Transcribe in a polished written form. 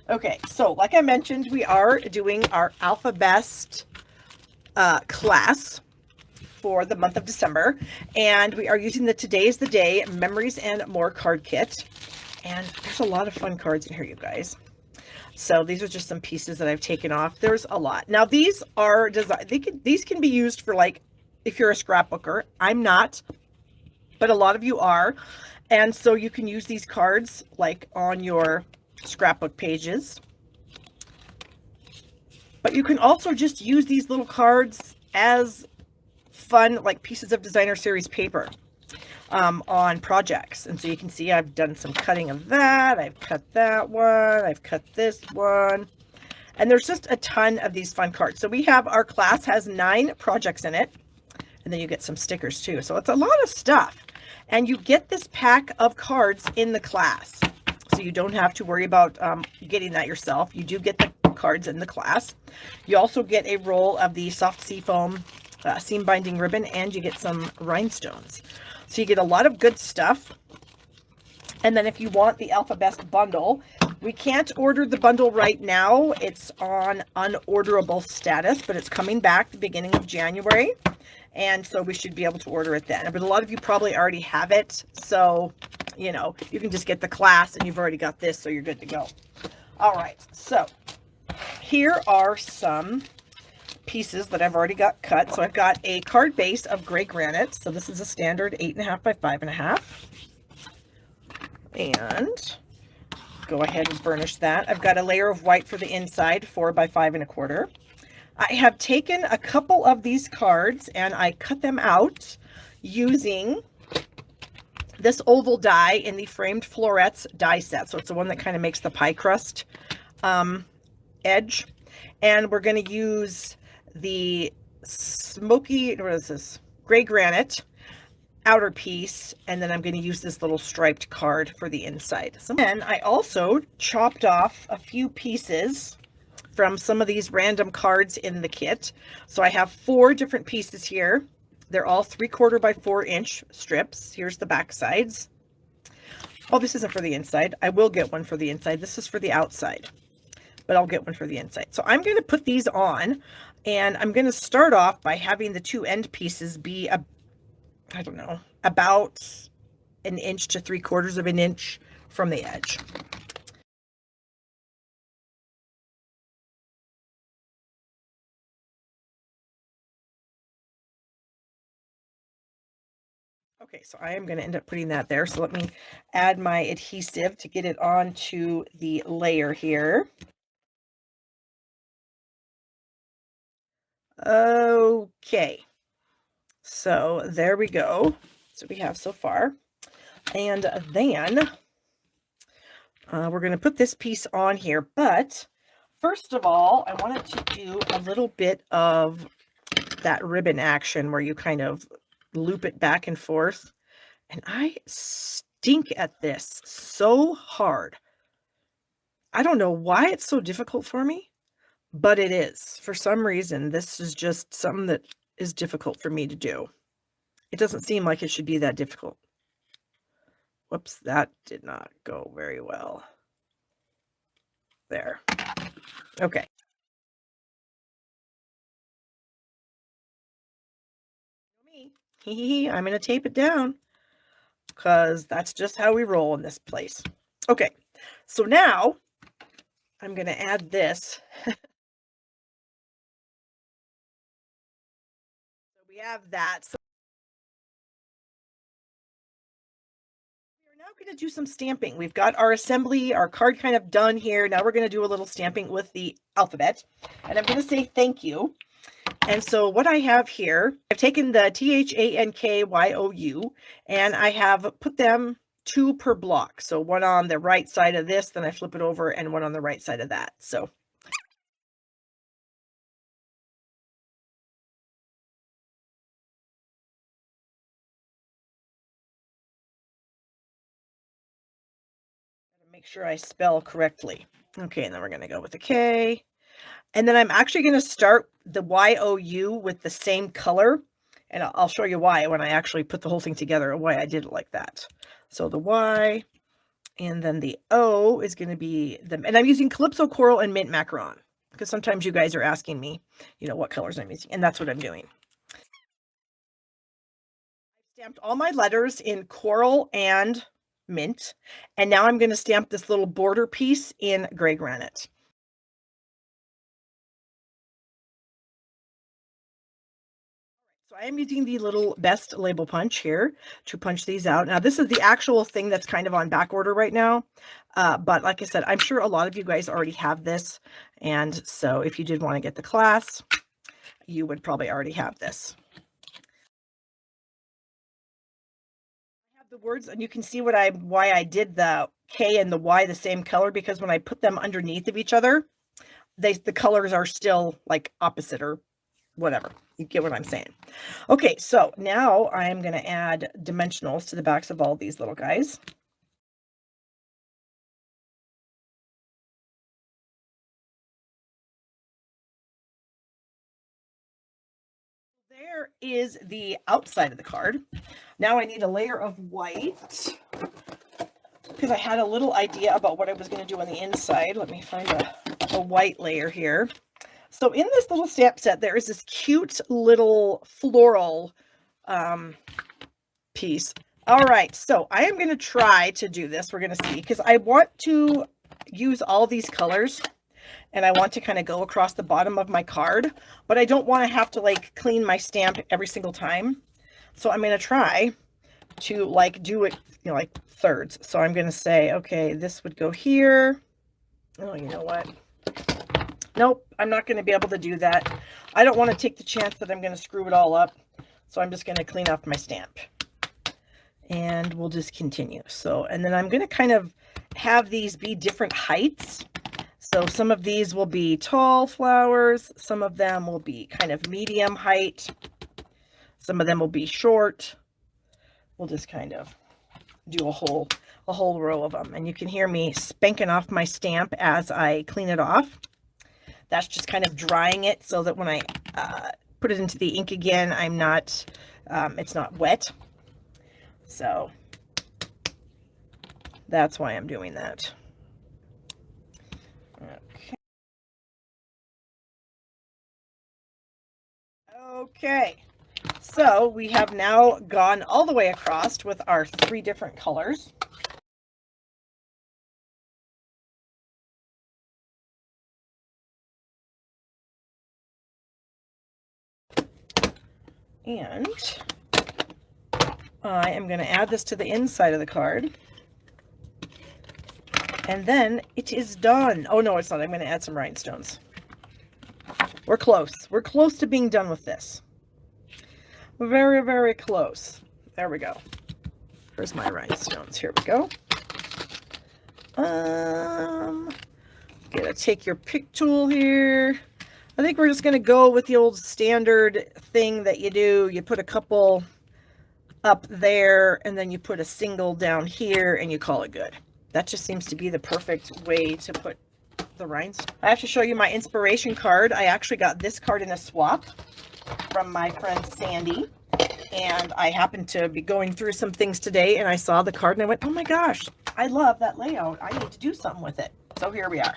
Okay, so like I mentioned, we are doing our Alphabest class for the month of December, and we are using the Today's the Day Memories and More card kit. And there's a lot of fun cards in here, you guys. So these are just some pieces that I've taken off. There's a lot. Now these are designed. These can be used for, like, if you're a scrapbooker. I'm not, but a lot of you are, and so you can use these cards like on your scrapbook pages. But you can also just use these little cards as fun, like, pieces of designer series paper on projects. And so you can see I've done some cutting of that. I've cut that one. I've cut this one. And there's just a ton of these fun cards. So we have, our class has 9 projects in it. And then you get some stickers too. So it's a lot of stuff. And you get this pack of cards in the class. So you don't have to worry about getting that yourself. You do get the cards in the class. You also get a roll of the soft seafoam seam binding ribbon, and you get some rhinestones. So you get a lot of good stuff. And then if you want the Alphabest bundle, we can't order the bundle right now. It's on unorderable status, but it's coming back the beginning of January. And so we should be able to order it then. But a lot of you probably already have it. So, you know, you can just get the class and you've already got this, so you're good to go. All right. So here are some pieces that I've already got cut. So I've got a card base of gray granite. So this is a standard 8.5 by 5.5. And go ahead and burnish that. I've got a layer of white for the inside, 4 by 5.25. I have taken a couple of these cards and I cut them out using this oval die in the Framed Florets die set. So it's the one that kind of makes the pie crust edge. And we're going to use the smoky, what is this? Gray granite outer piece. And then I'm going to use this little striped card for the inside. So then I also chopped off a few pieces from some of these random cards in the kit. So I have 4 different pieces here. They're all 3/4 by 4-inch strips. Here's the back sides. Oh, this isn't for the inside. I will get one for the inside. This is for the outside, but I'll get one for the inside. So I'm going to put these on, and I'm going to start off by having the 2 end pieces be, I don't know, about 1 inch to 3/4 of an inch from the edge. Okay, so I am going to end up putting that there. So let me add my adhesive to get it onto the layer here. Okay, so there we go. So we have so far. And then we're going to put this piece on here. But first of all, I wanted to do a little bit of that ribbon action where you kind of loop it back and forth. And I stink at this so hard. I don't know why it's so difficult for me, but it is. For some reason, this is just something that is difficult for me to do. It doesn't seem like it should be that difficult. Whoops, that did not go very well. There. Okay. Me. I'm going to tape it down because that's just how we roll in this place. Okay, so now I'm going to add this. So we have that. So we're now going to do some stamping. We've got our assembly, our card kind of done here. Now we're going to do a little stamping with the alphabet. And I'm going to say thank you. And so what I have here, I've taken the THANKYOU and I have put them 2 per block. So one on the right side of this, then I flip it over, and one on the right side of that. So make sure I spell correctly. Okay, and then we're going to go with the K. And then I'm actually going to start the YOU with the same color. And I'll show you why when I actually put the whole thing together, why I did it like that. So the Y, And then the O is going to be the, and I'm using Calypso Coral and Mint Macaron because sometimes you guys are asking me, you know, what colors I'm using, and that's what I'm doing. I stamped all my letters in coral and mint, and now I'm going to stamp this little border piece in gray granite. So I am using the little best label punch here to punch these out. Now this is the actual thing that's kind of on back order right now. But like I said, I'm sure a lot of you guys already have this. And so if you did want to get the class, you would probably already have this. I have the words, and you can see why I did the K and the Y the same color, because when I put them underneath of each other, the colors are still like opposite or whatever. You get what I'm saying. Okay, so now I'm going to add dimensionals to the backs of all these little guys. There is the outside of the card. Now I need a layer of white because I had a little idea about what I was going to do on the inside. Let me find a white layer here. So in this little stamp set, there is this cute little floral piece. All right, so I am going to try to do this. We're going to see, because I want to use all these colors, and I want to kind of go across the bottom of my card, but I don't want to have to like clean my stamp every single time. So I'm going to try to like do it, you know, like thirds. So I'm going to say, okay, this would go here. Oh, you know what? Nope, I'm not going to be able to do that. I don't want to take the chance that I'm going to screw it all up. So I'm just going to clean off my stamp. And we'll just continue. So, and then I'm going to kind of have these be different heights. So some of these will be tall flowers. Some of them will be kind of medium height. Some of them will be short. We'll just kind of do a whole row of them. And you can hear me spanking off my stamp as I clean it off. That's just kind of drying it so that when I put it into the ink again, I'm not, it's not wet. So that's why I'm doing that. Okay. Okay. So we have now gone all the way across with our 3 different colors. And I am going to add this to the inside of the card. And then it is done. Oh, no, it's not. I'm going to add some rhinestones. We're close. We're close to being done with this. Very, very close. There we go. Here's my rhinestones. Here we go. Gonna take your pick tool here. I think we're just going to go with the old standard thing that you do. You put a couple up there, and then you put a single down here, and you call it good. That just seems to be the perfect way to put the rhinestones. I have to show you my inspiration card. I actually got this card in a swap from my friend Sandy, and I happened to be going through some things today, and I saw the card, and I went, oh my gosh, I love that layout. I need to do something with it. So here we are.